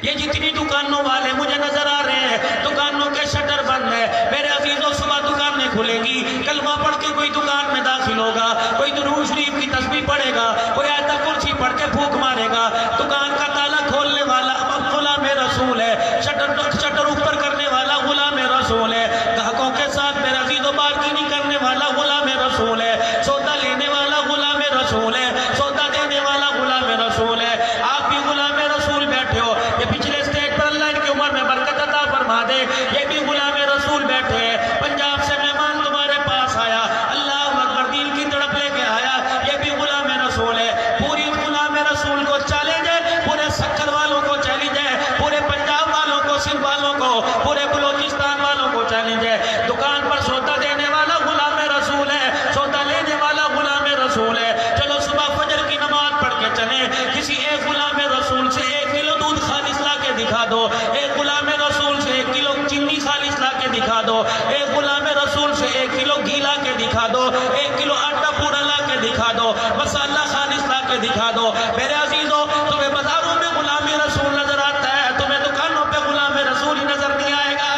یہ جتنی دکانوں والے مجھے نظر آ رہے ہیں دکانوں کے شٹر بند ہے، میرے عزیزوں صبح دکان نہیں کھلے گی، کلمہ پڑھ کے کوئی دکان میں داخل ہوگا، کوئی درود شریف کی تسبیح پڑھے گا، کوئی آیت کرسی پڑھ کے پھونک مارے گا، دکان کا تالا کھولنے والا غلام رسول ہے، شٹر اوپر کرنے والا غلام رسول ہے، گاہکوں کے ساتھ میرے عزیزوں بارگیننگ کرنے والا غلام رسول ہے، سودا لینے والا غلام رسول ہے، سودا دینے والا غلام رسول ہے۔ آپ بھی غلام رسول بیٹھے ہو، یہ پچھلے اسٹیج پر اللہ ان کی عمر میں برکت عطا فرما دے، یہ بھی غلام رسول بیٹھے ہیں، پنجاب سے مہمان تمہارے پاس آیا، اللہ اکبر دل کی تڑپ لے کے آیا، یہ بھی غلام رسول ہے۔ پوری غلام رسول کو چیلنج ہے، پورے سکر والوں کو چیلنج ہے، پورے پنجاب والوں کو، سندھ والوں کو، پورے بلوچستان والوں کو چیلنج ہے۔ دکان پر سودا دینے والا غلام رسول ہے، سودا لینے والا غلام رسول ہے۔ چلو صبح فجر کی نماز پڑھ کے چلیں، کسی ایک غلام رسول سے 1 کلو دودھ خالص لا کے دکھا دو، ایک غلام رسول سے 1 کلو چینی خالص لا کے دکھا دو، ایک غلام رسول سے 1 کلو گھی لا کے دکھا دو، 1 کلو آٹا پورا لا کے دکھا دو، مسالہ خالص لا کے دکھا دو۔ میرے عزیزوں تمہیں بازاروں میں غلام رسول نظر آتا ہے، تمہیں دکانوں پہ غلام رسول ہی نظر نہیں آئے گا۔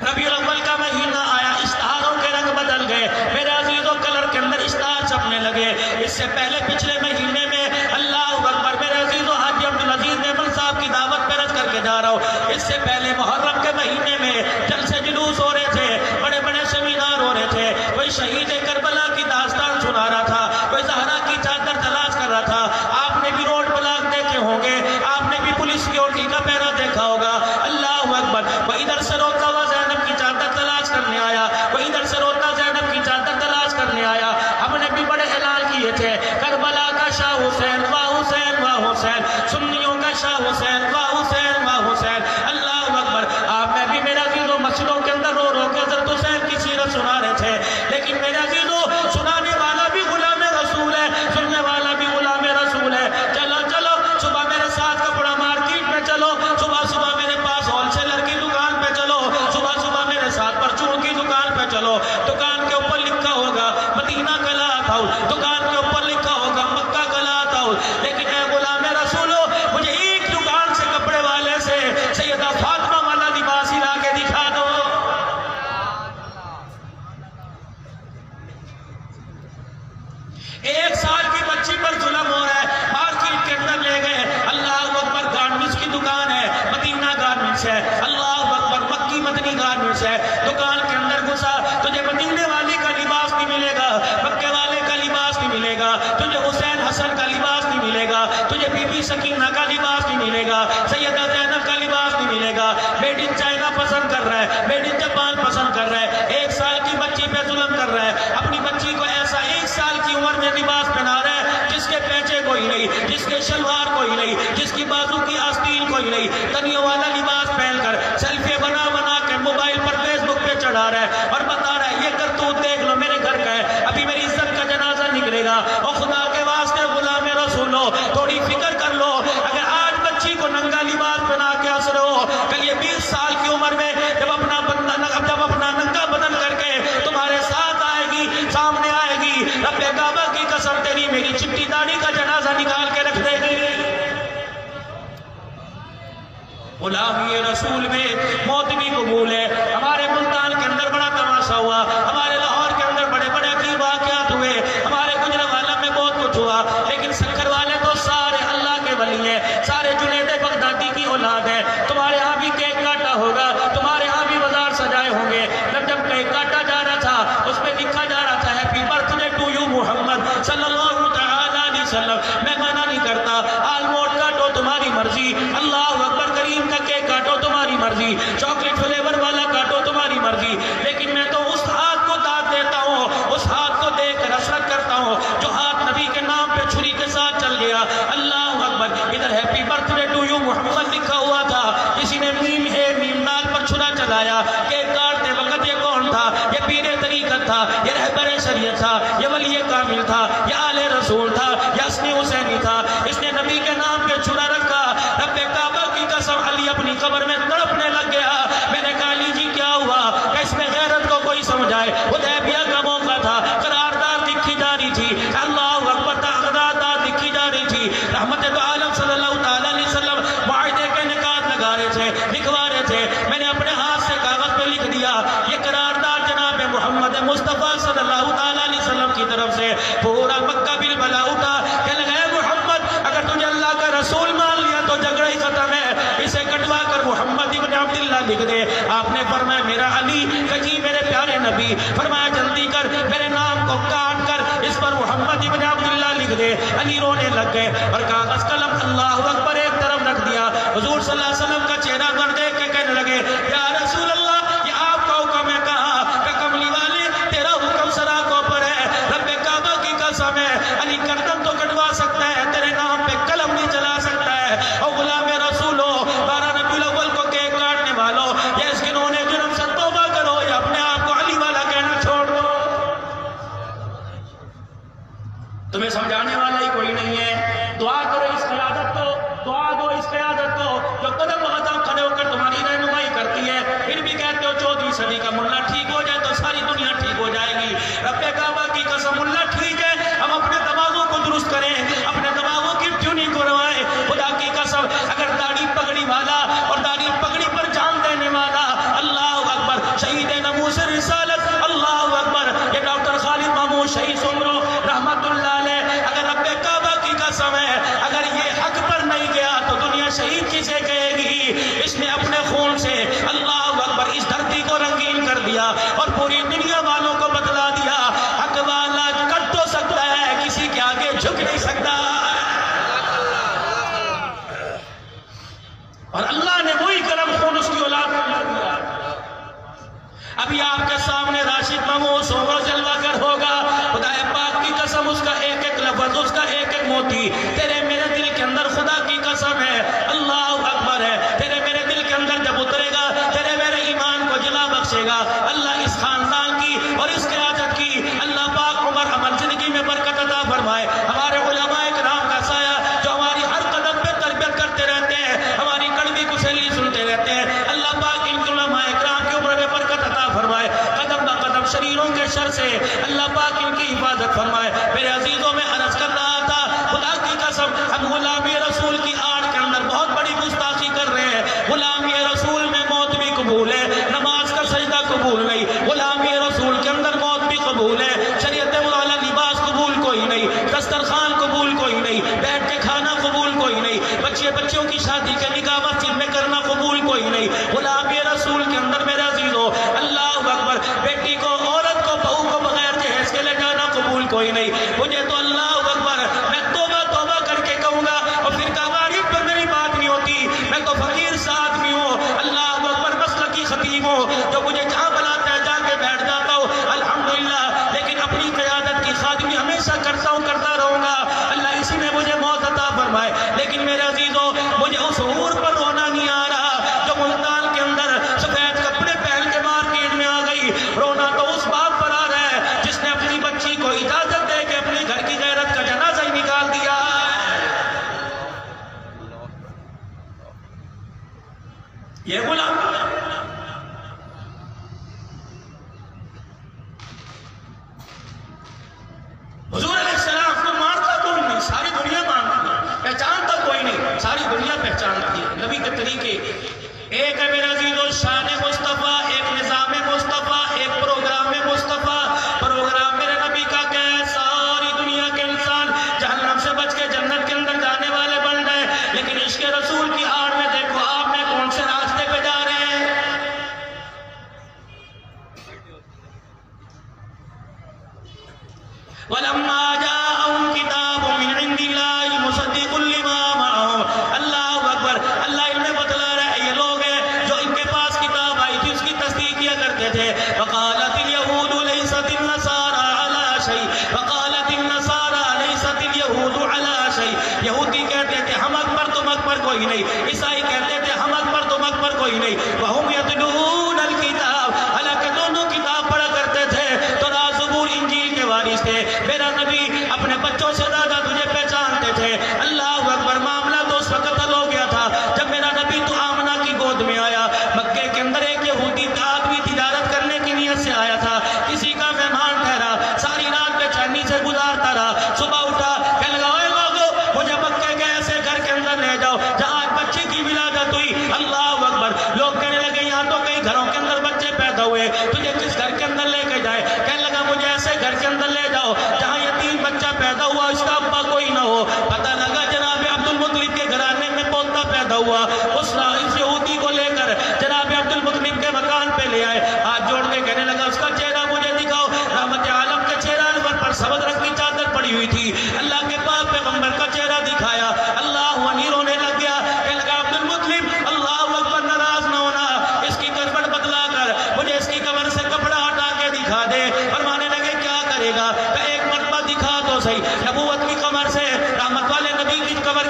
ربیع الاول کا مہینہ آیا، اشتہاروں کے رنگ بدل گئے، میرے عزیزوں کلر کے اندر اشتہار چھپنے لگے۔ اس سے پہلے پچھلے مہینے میں اللہ اکبر میرے عزیزوں حاجی عبدالعزیز میمن صاحب کی دعوت پہ رکھ کر کے جا رہا ہوں، اس سے پہلے محرم کے مہینے میں جلسے جلوس ہو رہے تھے، بڑے بڑے سیمینار ہو رہے تھے، کوئی شہید کربلا کی داستان سنا رہا تھا، کوئی زہرا کی چادر تلاش کر رہا تھا۔ آپ نے بھی روڈ بلاک دیکھے ہوں گے، آپ نے بھی پولیس سیکورٹی کا پہرا دیکھا ہوگا۔ اللہ اکبر، وہ ادھر سے روتا ہوا زینب کی چادر تلاش کرنے آیا، وہ ادھر سے روتا زینب کی چادر تلاش کرنے آیا۔ ہم نے بھی بڑے اعلان کیے تھے، کربلا کا شاہ حسین واہ حسین واہ حسین، سنیوں کا شاہ حسین واہ حسین واہ حسین۔ اللہ اکبر، آپ میں بھی میرے عزیزوں مسجدوں کے اندر رو رو کے حضرت حسین کی سیرت سنا رہے تھے، لیکن میرے عزیزوں سنانے والا بھی غلام رسول ہے، سننے والا بھی غلام رسول ہے۔ چلو چلو صبح میرے ساتھ کپڑا مارکیٹ میں چلو، صبح صبح میرے پاس ہول سیلر کی دکان پہ چلو، صبح صبح میرے ساتھ پرچون کی دکان پہ چلو، دکان کے اوپر لکھا ہوگا مدینہ کلاتھ ہاؤس، دکان کے اوپر لکھا ہوگا مکہ کلاتھ ہاؤس، لیکن اے غلام رسولو مجھے ایک دکان سے کپڑے والے سے سیدہ فاطمہ والا لباس ہی لا کے دکھا دو۔ ایک سال کی بچی پر ظلم ہو رہا ہے، مارکیٹ کے اندر لے گئے، اللہ اکبر گارمنٹس کی دکان ہے، مدینہ گارمنٹس ہے، اللہ اکبر مکی مدنی گارمنٹس ہے، دکان کے اندر گھسا، تجھے مدینے والے کا لباس نہیں ملے گا، مکے والے کا لباس نہیں ملے گا، تجھے حسین حسن کا لباس نہیں ملے گا، تجھے بی بی سکینہ کا لباس نہیں ملے گا، سیدہ زینب کا لباس نہیں ملے گا۔ میڈ ان چائنا پسند کر رہا ہے، میڈ ان جاپان پسند کر رہا ہے، 1 سال کی بچی پہ ظلم کر رہا ہے، اپنی بچی کو ایسا 1 سال کی عمر میں لباس پہنا رہا ہے جس کے پیچے کوئی نہیں، جس کے شلوار کوئی نہیں، جس کی بازو کی آستین کوئی نہیں، تنیوں والا لباس پہن کر سیلفی بنا بنا کے موبائل پر فیس بک پہ چڑھا رہا ہے اور بتا رہا ہے یہ کرتوت دیکھ لو میرے گھر کا ہے، ابھی میری عزت کا جنازہ نکلے گا۔ اور خدا کے واسطے غلام رسولو تھوڑی فکر کر لو، اگر آج بچی کو ننگا لباس پہنا کے اثر ہو، کل یہ 20 سال کی عمر میں جب اپنا ننگا بدن کر کے تمہارے ساتھ آئے گی، سامنے آئے گی، رب کعبہ کی قسم تیری میری چٹی داڑھی کا جنازہ نکال کے رکھ دے گی۔ غلامی رسول میں موت بھی قبول ہے۔ ہمارے ملتان کے اندر بڑا تماشا ہوا، ہمارے لاہور کے اندر بڑے بڑے عجیب واقعات ہوئے، ہمارے گجرانوالہ میں بہت کچھ ہوا، لیکن سکر والے تو سارے اللہ کے ولی ہیں، سارے جنید بغدادی کی اولاد ہیں۔ تمہارے ہاں بھی کیک کاٹا ہوگا، تمہارے ہاں بھی بازار سجائے ہوں گے، جب کیک کاٹا جا رہا تھا اس پہ لکھا جا رہا تھا happy birthday to you Muhammad صلی اللہ تعالیٰ علیہ وسلم۔ میں منع نہیں کرتا، آلموٹ کاٹو تمہاری مرضی، اللہ اکبر کریم کا کیک کاٹو تمہاری مرضی، چاکلیٹ فلیور والا کاٹو تمہاری مرضی، لیکن میں تو اس ہاتھ کو داد دیتا ہوں، اس ہاتھ کو دیکھ کر حسرت کرتا ہوں جو ہاتھ نبی کے نام پہ چھری کے ساتھ چل گیا۔ اللہ اکبر، ادھر happy birthday to you Muhammad لکھا ہوا تھا، کسی نے میم ہے میم نال پر چھرا چلایا، کیک کاٹتے وقت یہ کون تھا؟ یہ پیر طریقت تھا، یہ رہبر شریعت تھا، یہ ولی کامل تھا، یہ آل رسول تھا، یہ حسنی حسینی تھا، اس نے نبی کے نام پہ چھرا رکھا۔ رب کعبہ کی قسم علی اپنی قبر میں تڑپنے لگ گیا۔ میں نے کہا علی جی کیا ہوا؟ کہ اس میں غیرت کو کوئی سمجھائے، حدیبیہ کا موقع تھا، قرارداد لکھی جا رہی تھی، اللہ اکبر مصطفیٰ صلی اللہ تعالیٰ علیہ وسلم کی طرف سے پورا مکہ بالبلا اٹھا کہ لگے محمد اگر تجھے اللہ کا رسول مان لیا تو جھگڑا ہی ختم ہے، اسے کٹوا کر محمد ابن عبداللہ لکھ دے۔ آپ نے فرمایا میرا علی، کہ میرے پیارے نبی، فرمایا جلدی کر میرے نام کو کاٹ کر اس پر محمد ابن عبداللہ لکھ دے۔ علی رونے لگ گئے اور کاغذ قلم اللہ اکبر ایک طرف رکھ دیا۔ حضور صلی اللہ علیہ وسلم کا چہرہ پر دیکھ کے کہنے لگے یا رسول اللہ یہ آپ کا حکم ہے؟ کہا کہ کملی والے تیرا حکم سراخوں پر ہے، رب کعبہ کی قسم ہے علی گردن تو کٹوا سکتا ہے، تیرے نام پہ قلم نہیں چلا سکتا ہے۔ اور غلام رسول ہو، 12 ربیع الاول کو کیک کاٹنے والوں، یہ اس گناہ نے جرم سے توبہ کرو یا اپنے آپ کو علی والا کہنا چھوڑ دو۔ تمہیں سمجھانے والا ہی کوئی نہیں ہے، دعا کرو اس قیادت کو، دعا دو اس قیادت کو جو قدم قدم کھڑے ہو کر تمہاری رہنمائی کرتی ہے، پھر بھی کہتے ہو 14ویں صدی کا ملا ٹھیک ہو جائے تو ساری دنیا ٹھیک ہو جائے گی۔ رب کعبہ کی قسم ملا ٹھیک ہے، ہم اپنے دماغوں کو درست کریں، اپنے دماغوں کی ٹیوننگ کروائیں۔ خدا کی قسم اگر داڑھی پگڑی والا اور داڑھی پگڑی پر جان دینے والا، اللہ اکبر، شہید ناموس رسالت، اللہ اکبر، یہ ڈاکٹر خالد محمود شہید سمرو رحمت اللہ علیہ، اگر رب کعبہ کی قسم ہے اگر یہ حق پر نہیں گیا تو دنیا شہید کسے کہے گی؟ اس نے اپنے خون سے اللہ اکبر اس دھرتی کو رنگین کر دیا اور پوری دنیا والوں کو بتلا دیا حق والا کٹ تو سکتا ہے، کسی کے آگے جھک نہیں سکتا۔ اور اللہ نے وہی کرم خون اس کی اولاد میں کر دیا۔ ابھی آپ کے سامنے راشد محمود سومرو جلوہ گر ہوگا، خدا پاک کی قسم اس کا ایک ایک لفظ، اس کا ایک ایک موتی تیرے میرے دل کے اندر خدا کی قسم ہے اللہ اکبر ہے، تیرے میرے دل کے اندر جب اترے گا تیرے میرے ایمان کو جلا بخشے گا۔ اللہ اس خاندان کی اور اس قیادت کی اللہ پاک عمر عمل زندگی میں برکت عطا فرمائے۔ ہمارے علماء کرام کا سایہ جو ہماری ہر قدم پہ تربیت کرتے رہتے ہیں، ہماری کڑوی کسیلی سنتے رہتے ہیں، اللہ پاک ان علماء کرام کی عمر میں برکت عطا فرمائے، قدم بہ قدم شریروں کے شر سے اللہ پاک ان کی حفاظت فرمائے۔ میرے عزیزوں میں عرض کر رہا تھا خدا کی قسم ہم غلامی رسول کی آڑ کے اندر بہت بڑی گستاخی کر رہے ہیں۔ غلامی رسول میں موت بھی قبول ہے، نماز کا سجدہ قبول نہیں، غلامی رسول کے اندر موت بھی قبول ہے، شریعت والا لباس قبول کوئی نہیں، دسترخوان قبول کوئی نہیں، بیٹھ کے کھانا قبول کوئی نہیں، بچوں کی شادی کے نکاح مسجد میں کرنا قبول کوئی نہیں۔ غلامی رسول کے اندر میرے عزیزوں اللہ اکبر بیٹی کو، عورت کو، بہو کو بغیر جہیز کے لے جانا قبول کوئی نہیں۔ مجھے تو اللہ اکبر میں توبہ توبہ کر کے کہوں گا، اور پھر کاغذ پر میری بات نہیں ہوتی، میں تو فقیر سا آدمی ہوں، اللہ اکبر مسلکی خطیب ہوں، جو مجھے جہاں بلاتا ہے جا کے بیٹھ جاتا ہوں الحمدللہ، لیکن اپنی قیادت کی خادمی ہمیشہ کرتا ہوں، کرتا رہوں گا، اللہ اسی میں مجھے موت عطا فرمائے۔ لیکن میرے عزیزوں مجھے اس حور پر رونا نہیں آ رہا جو ملتان کے اندر سفید کپڑے پہن کے مارکیٹ میں آ گئی، رونا تو اس باپ پر آ رہا ہے جس نے اپنی بچی کو اجازت دے کے اپنے گھر کی غیرت کا جنازہ ہی نکال دیا۔ یہ غلام حضور علیہ السلام کو مارتا کوئی نہیں، ساری دنیا مانتی ہے، پہچانتا کوئی نہیں، ساری دنیا پہچانتی ہے نبی کے طریقے۔ ایک ہے میرے عزیزو شان مصطفیٰ، ایک نظام مصطفیٰ، ایک پروگرام مصطفیٰ۔ پروگرام میرے نبی کا کیا ہے؟ ساری دنیا کے انسان جہنم سے بچ کے جنت کے اندر جانے والے بن گئے، لیکن عشق رسول کی آڑ میں دیکھو آپ نے کون سے راستے پہ جا رہے ہیں۔ وَلَمَّا جَاءَهُمْ كِتَابٌ مِّنْ عِندِ اللَّهِ مُصَدِّقٌ لِّمَا مَعَهُمْ، اللہ اکبر، اللہ انہیں بتلا رہا ہے یہ لوگ ہیں جو ان کے پاس کتاب آئی تھی اس کی تصدیق کیا کرتے تھے۔ وَقَالَتِ الْيَهُودُ لَيْسَتِ النَّصَارَىٰ عَلَىٰ شَيْءٍ وَقَالَتِ النَّصَارَىٰ لَيْسَتِ الْيَهُودُ عَلَىٰ شَيْءٍ، یہودی کہتے تھے ہم اکبر تم اکبر کوئی نہیں، عیسائی کہتے تھے ہم اکبر تم اکبر کوئی نہیں۔ وَهُمْ يَتْلُونَ الْكِتَابَ، حالانکہ دونوں کتاب پڑھا کرتے تھے، تورات زبور انجیل کے وارث تھے۔ میرا نبی اپنے بچوں سے زیادہ تجھے پہچانتے تھے۔ اللہ اکبر، معاملہ تو اس وقت حل ہو گیا تھا جب میرا نبی تو آمنہ کی گود میں آیا۔ مکے کے اندر ایک یہودی آدمی تجارت کرنے کی نیت سے آیا تھا، کسی کا مہمان ٹھہرا، ساری رات بے چینی سے گزارتا رہا، صبح اٹھا کہنے لگا اے لوگو مجھے مکے کے ایسے گھر کے اندر لے جاؤ جہاں بچے کی ولادت ہوئی۔ اللہ اکبر، لوگ کہنے لگے یہاں تو کئی گھروں کے اندر بچے پیدا ہوئے، تجھے کس گھر کے اندر لے کے جائے؟ کہنے لگا لے جاؤ جہاں یتیم بچہ پیدا ہوا اس کا ابا کوئی نہ ہو. پتہ لگا جناب عبد المطلب کے گھرانے میں پوتا پیدا ہوا. اس یہودی کو لے کر جناب عبد المطلب کے مکان پہ لے آئے. ہاتھ جوڑ کے کہنے لگا اس کا چہرہ مجھے دکھاؤ. رحمت عالم کا چہرہ انور پر سبز رنگ کی چادر پڑی ہوئی تھی. اللہ کے پاک پیغمبر کا چہرہ دکھایا. اللہ عنی رونے لگ گیا. کہنے لگا عبد المطلب اللہ اکبر ناراض نہ ہونا, اس کی کربٹ بدلا کر مجھے اس کی کمر سے کپڑا ہٹا کے دکھا دے. فرمانے لگے کیا کرے گا؟ کہ ایک مرتبہ دکھا تو صحیح. نبوت کی کمر سے رحمت والے نبی کی کمر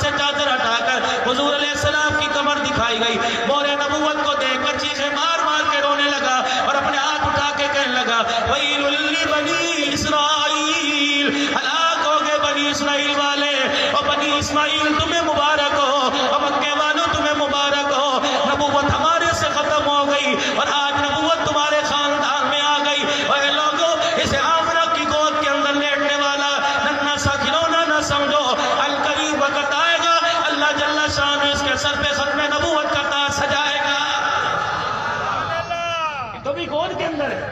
سے چادر ہٹا کر حضور علیہ السلام کی کمر دکھائی گئی. مورے نبوت کو دیکھ کر چیخیں مار مار کے رونے لگا اور اپنے ہاتھ اٹھا کے کہنے لگا وَيْلٌ لِّبَنِي إِسْرَائِيلَ, ہلاک ہو گئے بنی اسرائیل والے. اور بنی اسماعیل تمہیں مبارک ہو, اور مکے والوں تمہیں مبارک ہو. نبوت ہمارے سے ختم ہو گئی اور آج نبوت تمہارے خاندان میں آ گئی. اور اے لوگوں, اسے آمنہ کی گود کے اندر لیٹنے والا ننھا سا کھلونا نہ سمجھو. القریب وقت آئے گا اللہ جل شانہ اس کے سر پہ ختم نبوت کا تاج سجائے گا. تو بھی گود کے اندر ہے.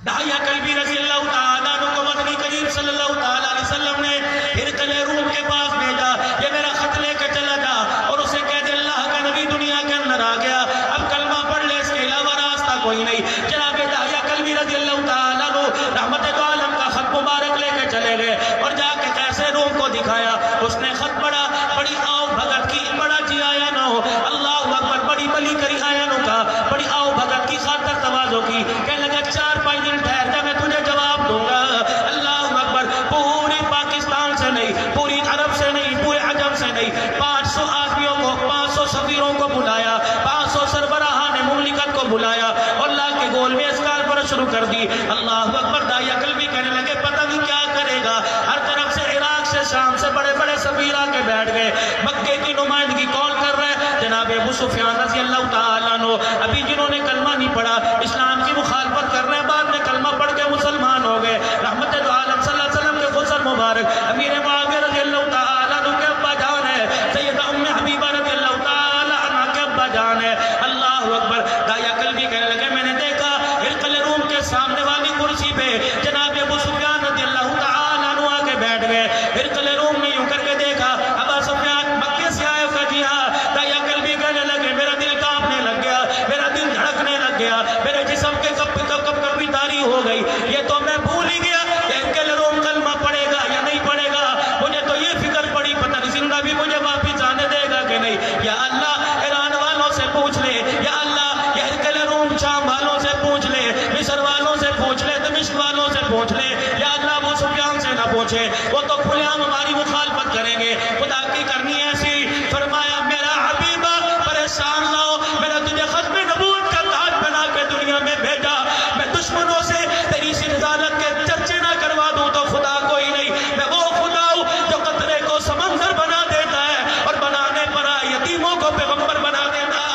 داہیہ کلبی رضی اللہ تعالیٰ عنہ کو مدنی کریم صلی اللہ تعالیٰ علیہ وسلم نے ہرقل روم کے پاس بھیجا. یہ میرا خط لے کے چلا جا اور اسے کہہ دے اللہ کا نبی دنیا کے اندر آ گیا, اب کلمہ پڑھ لے, اس کے علاوہ راستہ کوئی نہیں. جناب داہیہ کلبی رضی اللہ تعالیٰ عنہ رحمت دو عالم کا خط مبارک لے کے چلے گئے اور جا کے کیسے روم کو دکھایا. اس نے خط پڑھا, بڑی آؤ بھگت کی, بڑا جی آیا نہ ہو, اللہ اکبر, بڑی بلی کری آیا نو کا, بڑی آؤ بھگت کی, خاطر تواضع کی. کہنے لگا 4-5 دن ٹھہر جا, میں تجھے جواب دوں گا. اللہ اکبر, پوری پاکستان سے نہیں, پوری عرب سے نہیں, پورے عجم سے نہیں, 500 آدمیوں کو, 500 سفیروں کو بلایا, 500 سربراہان مملکت کو بلایا اور اللہ کے گول میں اسکار پر شروع کر دی. اللہ اکبر. داہیہ کلبی کہنے لگے پتہ نہیں کیا کرے گا. ہر طرف سے عراق سے شام سے بڑے بڑے سفیر آ کے بیٹھ گئے. مکے کی نمائندگی کون کر رہے ہیں؟ جناب ابو سفیان رضی اللہ تعالیٰ عنہ, ابھی جنہوں نے کلمہ نہیں پڑھا, اسلام کی مخالفت کر رہے ہیں, بعد میں کلمہ پڑھ کے مسلمان ہو گئے. رحمت دو عالم صلی اللہ علیہ وسلم کے غسل مبارک امیر معاویہ رضی اللہ تعالیٰ عنہ کے ابا جان ہے, سیدہ ام حبیبہ رضی اللہ تعالیٰ عنہ کے ابا جان ہے. اللہ اکبر. داہیہ کلبی کہنے لگے میں نے دیکھا ہرقل روم کے سامنے والی کرسی پہ جناب ابو سفیان رضی اللہ تعالیٰ عنہ آ کے بیٹھ گئے. ہرقل روم نے یوں کر کے دیکھا, ابا سفیان مکے سے آئے ہو؟ جی ہاں. داہیہ کلبی کہنے لگے میرا دل کانپنے لگ گیا, میرا دل دھڑکنے لگ گیا, میرے جسم کے کبھی تاری ہو گئی. یہ تو میں بھول ہی گیا کہ ہرقل روم کلمہ پڑھے گا یا نہیں پڑھے گا. مجھے تو یہ فکر پڑی پتہ نہیں زندہ بھی مجھے واپس آنے دے گا کہ نہیں. یا اللہ ایران والوں سے پوچھ لے, یا اللہ یہ ہرقل روم شام والوں سے پوچھ لے, مصر والوں سے پوچھ لے, دمشق والوں سے پوچھ لے. یا اللہ ابو سفیان سے نہ پوچھے, وہ تو کھلے عام ہماری مخالفت کریں گے. خدا کی کرنی ایسی. فرمایا میرا حبیبہ پریشان نہ ہو, میں نے تجھے ختم نبوت کا تاج بنا کے دنیا میں بھیجا. میں دشمنوں سے تیری رسالت کے چرچے نہ کروا دوں تو خدا کوئی نہیں. میں وہ خدا ہوں جو قطرے کو سمندر بنا دیتا ہے اور بنانے پر یتیموں کو پیغمبر بنا دیتا ہے.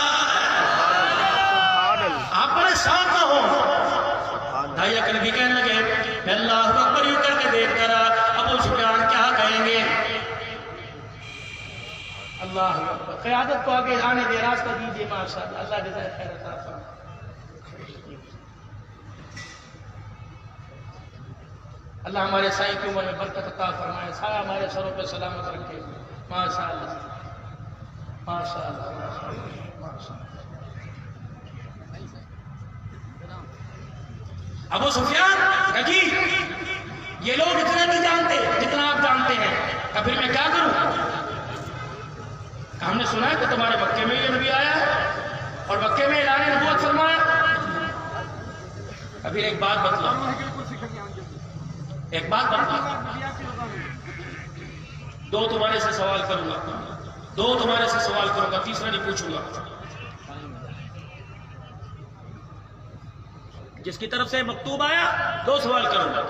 آپ پریشان نہ ہو. داہیہ کلبی کہنے لگے میں اللہ اکبر یوں کر کے دیکھ کر ابو سفیان کیا کہیں گے. اللہ اکبر. قیادت کو آگے آنے دے, راستہ دیجئے ماشاءاللہ. اللہ جزائے خیر عطا فرمائے. اللہ ہمارے سائیں کی عمر میں برکت عطا فرمائے, سایہ ہمارے سروں پہ سلامت رکھے. ماشاءاللہ ماشاءاللہ ماشاءاللہ. ابو سفیان جی یہ لوگ اتنا نہیں جانتے جتنا آپ جانتے ہیں, تو پھر میں کیا کروں؟ ہم نے سنا ہے کہ تمہارے مکے میں یہ نبی آیا ہے اور مکے میں اعلان نبوت فرمایا. ابھی ایک بات بتلاؤں, ایک بات بتلاؤں. 2 تمہارے سے سوال کروں گا, 2 تمہارے سے سوال کروں گا, تیسرا نہیں پوچھوں گا. جس کی طرف سے مکتوب آیا 2 سوال کروں گا.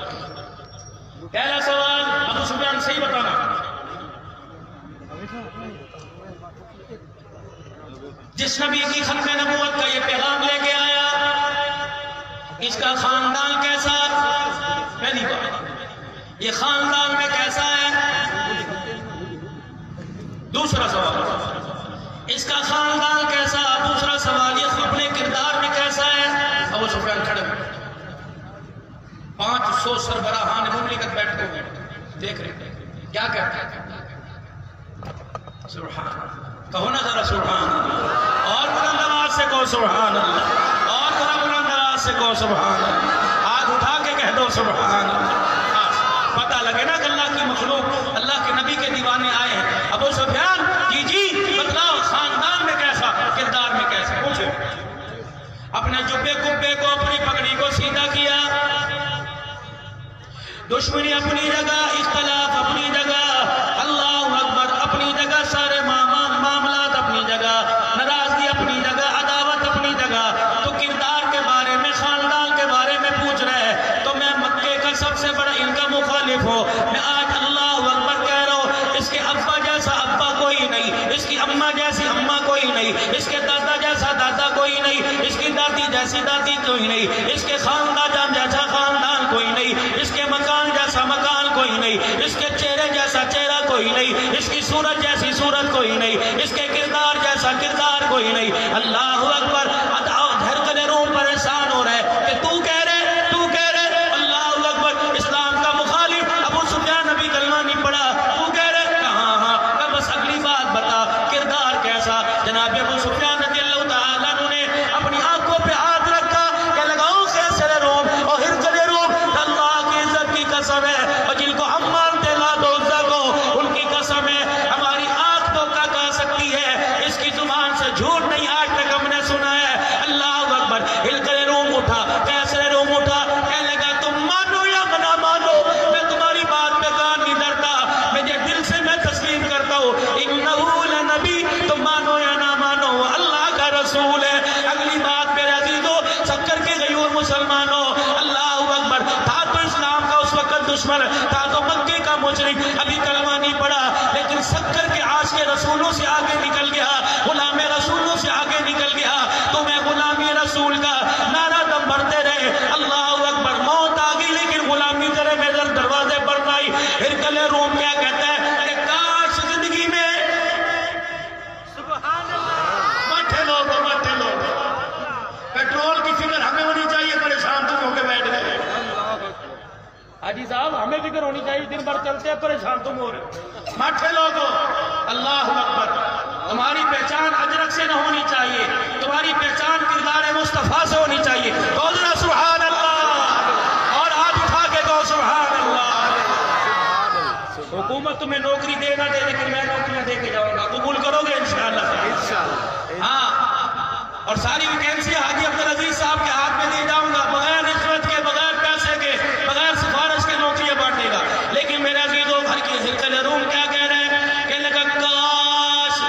پہلا سوال ابو سفیان صحیح بتانا, جس نبی کی ختم نبوت کا یہ پیغام لے کے آیا اس کا خاندان کیسا؟ پہلی بات یہ خاندان میں کیسا ہے؟ دوسرا سوال اس کا خاندان کیسا؟ دوسرا سوال یہ اپنے کردار میں کیسا ہے؟ ابو سفیان 500 سربراہان مملکت بیٹھے ہوئے دیکھ رہے ہیں کیا کہتے ہیں سبحان اللہ کہو نا ذرا سبحان اللہ اور بلند آواز سے کہو سبحان اللہ اور ذرا بلند آواز سے کہو سبحان اللہ ہاتھ اٹھا کے کہہ دو سبحان اللہ پتہ لگے نا کہ اللہ کی مخلوق اللہ کے نبی کے دیوانے آئے ہیں ابو سفیان جی بتلاؤ خاندان میں کیسا کردار میں کیسا پوچھے اپنے جبے کبے کو اپنی پگڑی کو سیدھا کیا دشمنی اپنی جگہ اختلاف اپنی جگہ اللہ اکبر اپنی جگہ سارے معاملات اپنی جگہ ناراضگی اپنی جگہ عداوت اپنی جگہ تو کردار کے بارے میں خاندان کے بارے میں پوچھ رہے ہیں تو میں مکے کا سب سے بڑا ان کا مخالف ہوں میں آج اللہ اکبر کہہ رہا ہوں اس کے ابا جیسا ابا کوئی نہیں اس کی اماں جیسی اماں کوئی نہیں اس کے دادا جیسا دادا کوئی نہیں اس کی دادی جیسی دادی کوئی نہیں اس کے خاندان جیسا خاندان کوئی نہیں اس کے مکان جیسا مکان کوئی نہیں اس کے چہرے جیسا چہرہ کوئی نہیں اس کی صورت جیسی صورت کوئی نہیں اس کے کردار جیسا کردار کوئی نہیں اللہ اکبر دھڑکن روم پریشان ہو رہے کہ تو کہہ رہے اللہ اکبر اسلام کا مخالف ابو سفیان نبی کلمہ نہیں پڑھا تو کہہ رہے ہاں بس اگلی بات بتا کردار کیسا جناب ابو سفیان رضی اللہ تعالیٰ عنہ نے اپنی آنکھوں پہ ہاتھ رکھا کہ لگاؤ خیسر روم اور ہرقل روم اللہ کی عزت کی قسم ہے اور جن کو ہم مانتے لات و عزا کو ان کی قسم ہے ہماری آنکھ تو کیا کہہ سکتی ہے اس کی زبان سے جھوٹ نہیں آج تک ہم نے سنا ہے اللہ اکبر ہرقل روم اٹھا خیسر روم اٹھا کہنے لگا تم مانو یا نہ مانو میں تمہاری بات پہ کان نہیں ڈرتا مجھے دل سے میں تسلیم کرتا ہوں انہو لنبی تم مانو یا نہ مانو اللہ کا رسول ہے اگلی بات میرے عزیزو سکر کے غیور مسلمانوں اللہ اکبر تھا تو اسلام کا اس وقت دشمن تھا تو مکے کا مشرک ابھی کلمہ نہیں پڑا لیکن سکر کے عاشق رسولوں سے آگے نکل گیا غلام رسولوں سے آگے نکل گیا تو میں غلامی رسول کا نعرہ دم بھرتے رہے اللہ اکبر موت آ گئی لیکن غلامی تیرے میرے دروازے پر نہیں ہرقل روم کیا کہتا ہے کہ کاش زندگی میں مٹھے لوگ پیٹرول کی فکر ہمیں ہونی چاہیے پریشان تم ہو کے بیٹھ گئے حاجی صاحب ہمیں فکر ہونی چاہیے دن بھر چلتے ہیں پریشان تم ہو رہے مٹھے لوگوں اللہ اکبر تمہاری پہچان اجرک سے نہ ہونی چاہیے تمہاری پہچان کردار مصطفیٰ سے ہونی چاہیے قولنا سبحان اللہ اور ہاتھ اٹھا کے کہو سبحان اللہ حکومت تمہیں نوکری دے نہ دے لیکن میں نوکریاں دے کے جاؤں گا قبول کرو گے انشاءاللہ ہاں اور ساری ویکینسی حاجی عبدالعزیز صاحب کے ہاتھ میں دے جاؤں گا بغیر رشوت کے بغیر پیسے کے بغیر سفارش کے نوکریاں بانٹے گا لیکن میرے عزیزوں گھر کی ہرقل روم کیا کہہ رہے ہیں کہ لگا کاش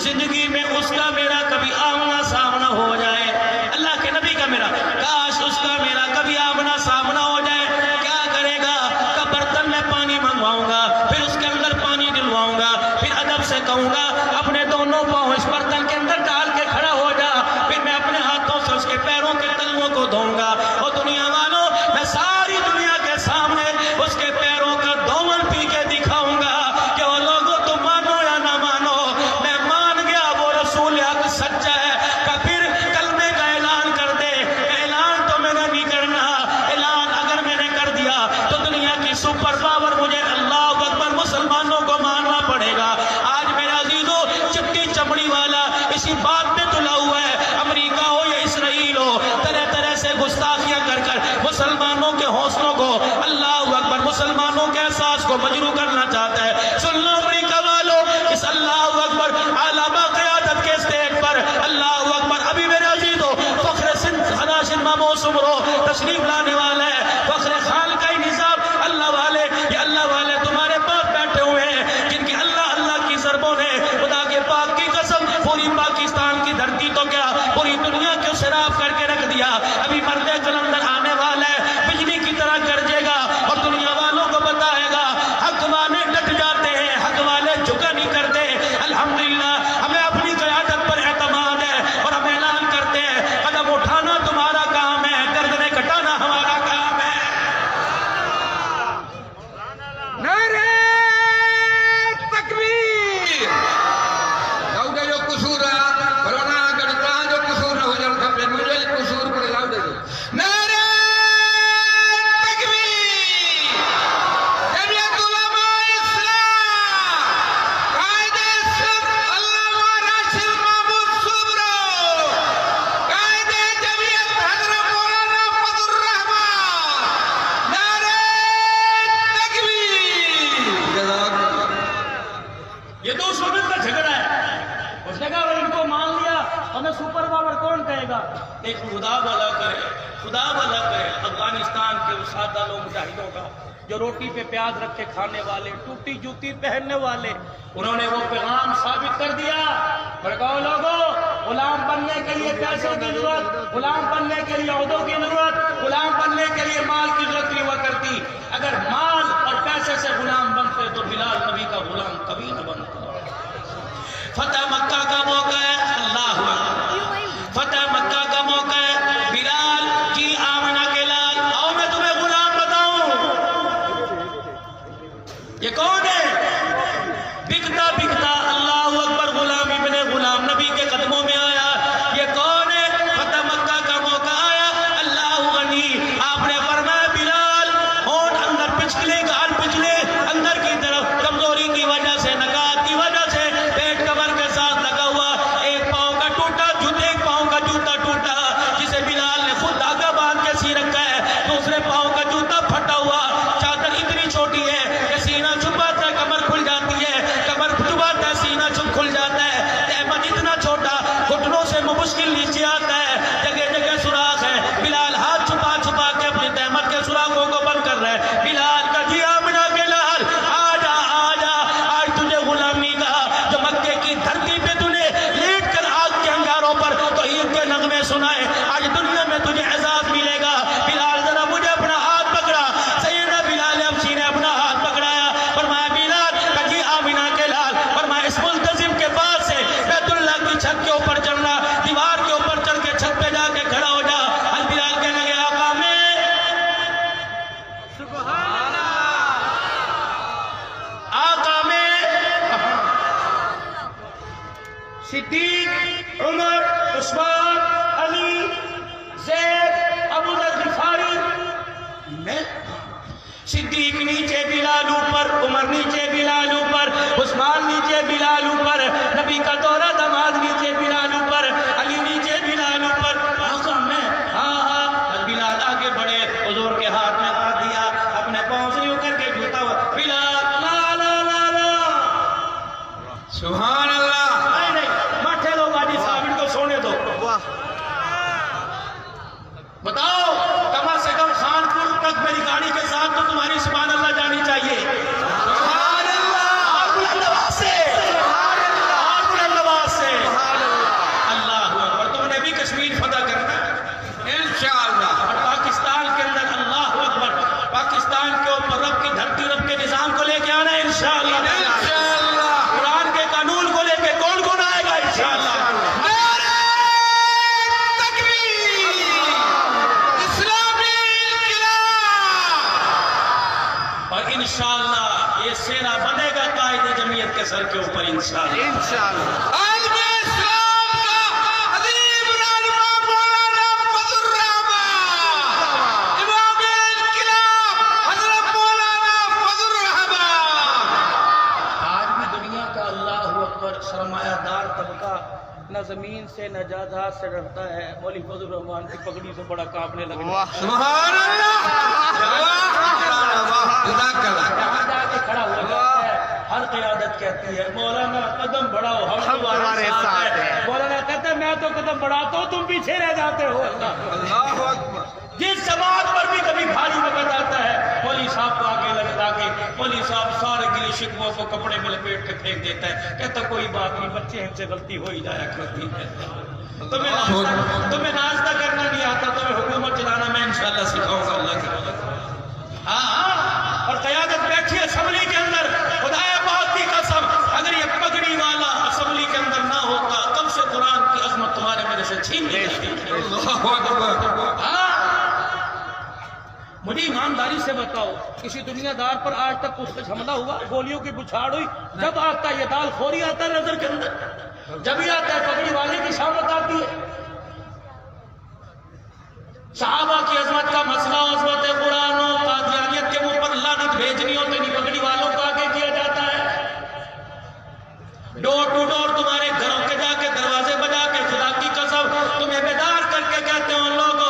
زندگی میں اس کا میرا کبھی آمنا سامنا ہو جائے اللہ کے نبی کا میرا کاش اس کا میرا کبھی آمنا سامنا ہو جائے کیا کرے گا کہ برتن میں پانی منگواؤں گا پھر اس کے اندر پانی ڈلواؤں گا پھر ادب سے کہوں گا اپنے دونوں پاؤں اس برتن کے اندر ڈال کے کھڑا ہو جا پھر میں اپنے ہاتھوں سے اس کے پیروں کے تلووں کو دھوؤں گا اور دنیا والوں میں ساری دنیا کے سامنے اس کے پیروں کا دومن پی کے دکھاؤں گا کہ وہ لوگوں تم مانو یا نہ مانو میں مان گیا وہ رسول حق سچا ہے کہ پھر کلمے کا اعلان کر دے اعلان تو میرا نہیں کرنا اعلان اگر میں نے کر دیا تو دنیا کی سپر پاور مجھے اللہ اکبر مسلمانوں کو ماننا پڑے گا آج میرے عزیزوں چپٹی چمڑی والا اسی بات میں تلا ہوا ہے امریکہ ہو یا اسرائیل ہو طرح طرح سے گستاخیاں کر کر مسلمانوں کے حوصلوں کو اللہ اکبر مسلمانوں کے احساس کو مجروح کرنا چاہتا ہے سن لو امریکہ والوں اس اللہ اکبر علامہ قیادت کے اسٹیج پر اللہ اکبر ابھی میرے عزیزوں فخر سندھ خناشن مامو سمرو تشریف لانے والا ہے فخر خان کا ہی نصاب اللہ والے یہ اللہ والے تمہارے پاس بیٹھے ہوئے ہیں جن کی اللہ کی ضربوں نے خدا کے پاک کی قسم پوری پاکستان کی دھرتی تو کیا پوری دنیا کو سیراب کر کے رکھ دیا ابھی مرد جلندر آنے والا ہے بجلی کی طرح گرجے گا اور دنیا والوں کو بتائے گا حق والے ڈٹ جاتے ہیں حق والے جھکا نہیں کرتے الحمدللہ ہمیں اپنی قیادت پر اعتماد ہے اور ہم اعلان کرتے ہیں قدم اٹھانا تمہارا کام ہے گردنیں کٹانا ہمارا کام ہے نعرہ تکبیر لاؤڈے جو قصور ہے برونا گڑتا جو قصور نہ ہو جاتا پھر مجھے قصور پر لاؤڈے جو نعرہ خدا بھلا کرے، خدا بھلا کرے افغانستان کے اس سادہ لوگ مجاہدوں کا جو روٹی پہ پیاز رکھ کے کھانے والے، ٹوٹی جوتی پہننے والے، انہوں نے وہ پیغام ثابت کر دیا۔ بھڑکاؤ لوگوں، غلام بننے کے لیے پیسے کی ضرورت، غلام بننے کے لیے عہدوں کی ضرورت، غلام بننے کے لیے مال کی ضرورت نہیں ہوا کرتی۔ اگر مال اور پیسے سے غلام بنتے تو بلال نبی کا غلام کبھی نہ بنتا۔ فتح مکہ کا موقع ہے، اللہ اکبر، فتح مکہ کا موقع ہے، بلال جی آمنہ کے لال، آؤ میں تمہیں غلام بتاؤں۔ یہ کون ہے؟ بکتا بکتا اللہ اکبر غلام ابن غلام نبی کے قدموں میں آیا۔ یہ کون ہے؟ فتح مکہ کا موقع آیا، اللہ غنی، آپ نے فرمایا بلال ہونٹ اندر پچھلے، گال پچھلے اندر کی طرف، کمزوری کی وجہ سے، نکات کی وجہ سے پیٹ کمر کے ساتھ لگا ہوا، ایک پاؤں کا ٹوٹا جوتا، ایک پاؤں کا جوتا ٹوٹا جسے بلال نے خود دھاگا باندھ کے سی رکھا ہے، دوسرے پاؤں کا جوتا پھٹا ہوا، چادر اتنی چھوٹی ہے کہ سینہ چھپاتا ہے کمر کھل جاتی ہے، کمر چھپاتا ہے سینہ چھپ کھل جاتا ہے، تہمت اتنا چھوٹا گھٹنوں سے مشکل نیچے آتا ہے، جگہ جگہ سوراخ ہے، بلال ہاتھ چھپا چھپا کے اپنی تہمت کے سوراخوں کو بند کر رہا ہے۔ بلال کا جی آمنہ کے لال، آجا آجا، آج تجھے غلامی کا جو مکے کی دھرتی پہ تُنے لیٹ کر آگ کے انگاروں پر توحید کے نغمے سنائے، آج دنیا میں تجھے اعزاز ملے گا۔ بلال ذرا مجھے اپنا ہاتھ پکڑا، سیدنا بلال حبشی نے اپنا ہاتھ پکڑایا، فرمایا بلال کا جی آمنہ کے لال، فرمایا اس ملتزم کے پاس سے بیت اللہ کی چھت کے اوپر چڑھنا، دیوار کے اوپر چڑھ کے چھت پہ جا کے کھڑا ہو جا۔ ہر بلال کہنے لگے آقا میں صدیق، عمر، عثمان، علی، زید، ابو ذر غفاری، میں صدیق نیچے بلال اوپر، عمر نیچے بلال اوپر، عثمان نیچے بلال اوپر، نبی کا دورہ دماد نیچے بلال اوپر، علی نیچے بلال اوپر، آقا میں ہاں بلال آگے بڑھے، حضور کے ہاتھ میں ہاتھ دیا، اپنے پاؤں سے یوں کر کے جھوتا ہوا، بلال لا لا لا لا، سبحان اللہ۔ نہیں مٹھے لوگ آجی صاحب ان کو سونے دو۔ بتاؤ کم سے کم خانپور تک میری گاڑی کے ساتھ تو تمہاری سبحان اللہ جانی چاہیے۔ سبحان اللہ، اور بلند آواز سے، اور بلند آواز سے، اللہ اکبر۔ تم نے بھی کشمیر فتح کرنا ہے انشاءاللہ۔ اور پاکستان کے اندر، اللہ اکبر، پاکستان کے اوپر رب کی دھرتی، رب کے نظام کو لے کے آنا ہے انشاءاللہ۔ انشاءاللہ۔ قرآن کے قانون کو لے کے کون کون آئے گا انشاءاللہ؟ نعرہ تکبیر، اسلامی انقلاب، اور انشاءاللہ یہ سینہ بنے گا قائد جمعیت کے سر کے اوپر انشاءاللہ۔ انشاءاللہ۔ عالم اسلام کا عظیم رہنما مولانا فضل الرحمان، امام انقلاب حضرت مولانا فضل الرحمان۔ آج بھی دنیا کا اللہ اکبر سرمایہ دار طبقہ نہ زمین سے نہ جائیداد سے ڈرتا ہے، مولوی فضل الرحمان کی پگڑی سے بڑا کانپنے لگا۔ سبحان اللہ، جزاک اللہ۔ جہاں جا کے کھڑا ہو جاتا ہے، ہر قیادت کہتی ہے مولانا قدم بڑھاؤ ہم تمہارے ساتھ ہیں۔ مولانا کہتا ہے میں تو قدم بڑھاتا ہوں تم پیچھے رہ جاتے ہو۔ اللہ اکبر۔ جس جماعت پر بھی کبھی بھاری وقت آتا ہے مولوی صاحب کو آگے لگتا کے مولوی صاحب سارے گلی شکووں کو کپڑے میں لپیٹ کے پھینک دیتا ہے، کہتا کوئی بات نہیں، بچے ہم سے غلطی ہو ہی جایا کرتی ہے، تمہیں ناشتہ کرنا نہیں آتا، تمہیں حکومت چلانا میں انشاءاللہ سکھاؤں گا اللہ کے مدد۔ ہاں اور قیادت بیٹھی ہے اسمبلی کے اندر، خدائے پاک کی قسم اگر یہ پگڑی والا اسمبلی کے اندر نہ ہوتا کب سے قرآن کی عظمت تمہارے میرے سے چھین لی جاتی ہے۔ اللہ اکبر۔ ہاں مجھے ایمانداری سے بتاؤ کسی دنیا دار پر آج تک کچھ حملہ ہوا، گولیوں کی بچھاڑ ہوئی؟ جب آتا ہے یہ دال خوری آتا ہے نظر کے اندر، جب ہی آتا ہے پگڑی والے کی شامت آتی ہے۔ صحابہ کی عظمت کا مسئلہ، عظمت قرآن و قادیانیت کے منہ پر لعنت بھیجنی ہوتی نہیں، پگڑی والوں کو آگے کیا جاتا ہے۔ ڈور ٹو ڈور تمہارے گھروں کے جا کے دروازے بجا کے خدا کی قسم تمہیں بیدار کر کے کہتے ہو لوگو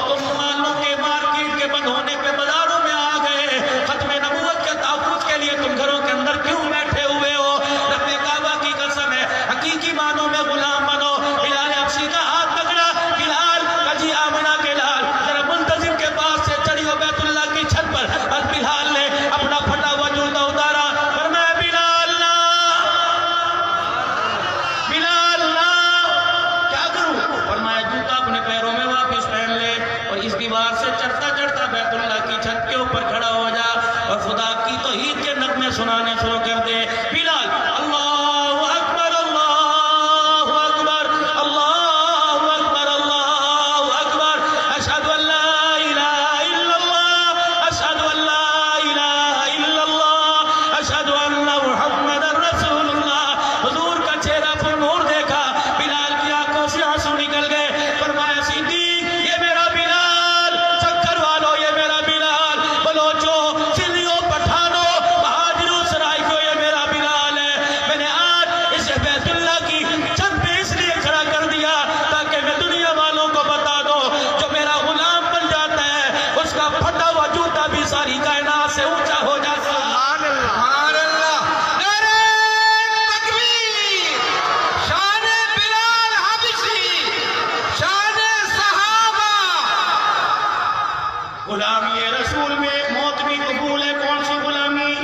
تم مالوں کے مارکیٹ کے بند ہونے پہ بازاروں میں آ گئے، ختم نبوت کے تحفظ کے لیے تم گھروں کے اندر کیوں بیٹھے ہوئے ہو؟ رب کعبہ کی قسم ہے حقیقی معنوں میں غلام بنو۔ بلال حبشی کا ہاتھ پکڑا، بلال چڑھتا چڑھتا بیت اللہ کی چھت کے اوپر کھڑا ہو جا اور خدا کی توحید کے نغمے سنانے شروع کر دے. بلال اللہ اکبر اللہ اکبر اللہ اکبر اللہ اکبر اشہد ان لا الہ الا اللہ اشہد ان لا الہ الا اللہ اشہد ان محمد رسول اللہ. حضور کا چہرہ پر نور دیکھا, بلال کی آنکھوں سے آنسو نکل گئے. فرمایا صدیق یہ میرا بلال, چکر والو یہ میرا بلال, بلوچو سندھیوں پٹھانوں بہادروں سرائیکوں یہ میرا بلال ہے. میں نے آج اسے بیت اللہ کی چھت پہ اس لیے کھڑا کر دیا تاکہ میں دنیا والوں کو بتا دوں جو میرا غلام بن جاتا ہے اس کا پھٹا ہوا جوتا بھی ساری کائنات سے اونچا ہو جاتا ہے. سبحان اللہ. نعرہ تکبیر. شان بلال حبشی, شان صحابہ. غلامی رسول میں موت بھی قبول ہے. کون سی غلامی؟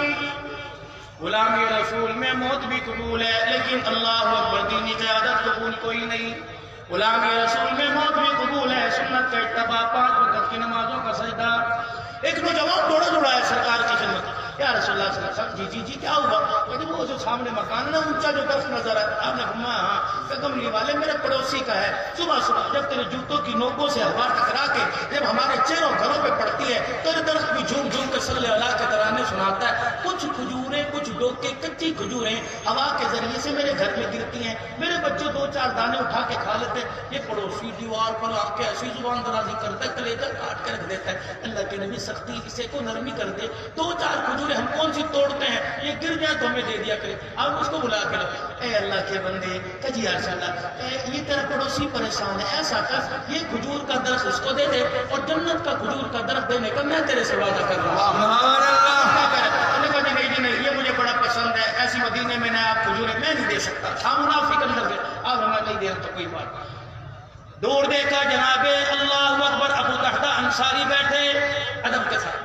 غلامی رسول میں موت بھی قبول ہے, لیکن اللہ اکبر دینی قیادت قبول کوئی نہیں. غلامی رسول میں موت بھی قبول ہے, سنت کا اتباع, 5 وقت کی نمازوں کا سجدہ. ایک نوجوان دوڑا ہے سرکار کی خدمت. یا رسول اللہ صلی اللہ علیہ وسلم, جی کیا ہوا؟ کہتے وہ جو سامنے مکان ہے نا اونچا جو درخت نظر آئے. آپ نے فرمایا ہاں. کہ کملی والے میرے پڑوسی کا ہے. صبح صبح جب تیرے جوتوں کی نوکوں سے ہوا ٹکرا کے جب ہمارے چہروں گھروں پہ پڑتی ہے تو یہ درخت بھی جھوم جھوم کے صلی اللہ کے ترانے سناتا ہے. کچھ کھجوریں, کچھ ڈوکے, کچی کھجوریں ہوا کے ذریعے سے میرے گھر میں گرتی ہیں. میرے بچے 2-4 دانے اٹھا کے کھا لیتے. یہ پڑوسی دیوار پر آ کے ایسی زبان درازی کرتا ہے, کلیجہ کاٹ کے رکھ دیتا ہے. اللہ کے نبی سختی اسے کو نرمی کر دے. 2-4 کھجوریں ہم کون سی توڑتے ہیں, یہ گر جائے تو ہمیں دے دیا کرے. آپ اس کو بلا کے لو, اے اللہ کے بندے, کہ جی یا رسول اللہ یہ تیرا پڑوسی پریشان ہے, ایسا کر یہ کھجور کا درخت اس کو دے دے اور جنت کا کھجور کا درخت دینے کا میں تیرے سے وعدہ کر رہا ہوں. سبحان اللہ. کیا کرے؟ انہوں نے کہا جی نہیں یہ مجھے بڑا پسند ہے, ایسی مدینے میں نے آپ کھجوریں میں نہیں دے سکتا. تھا منافق اندر سے, آپ ہمیں نہیں دے تو کوئی بات. دور دیکھا جناب اللہ اکبر ابو دحدہ انصاری بیٹھے ادب کے ساتھ.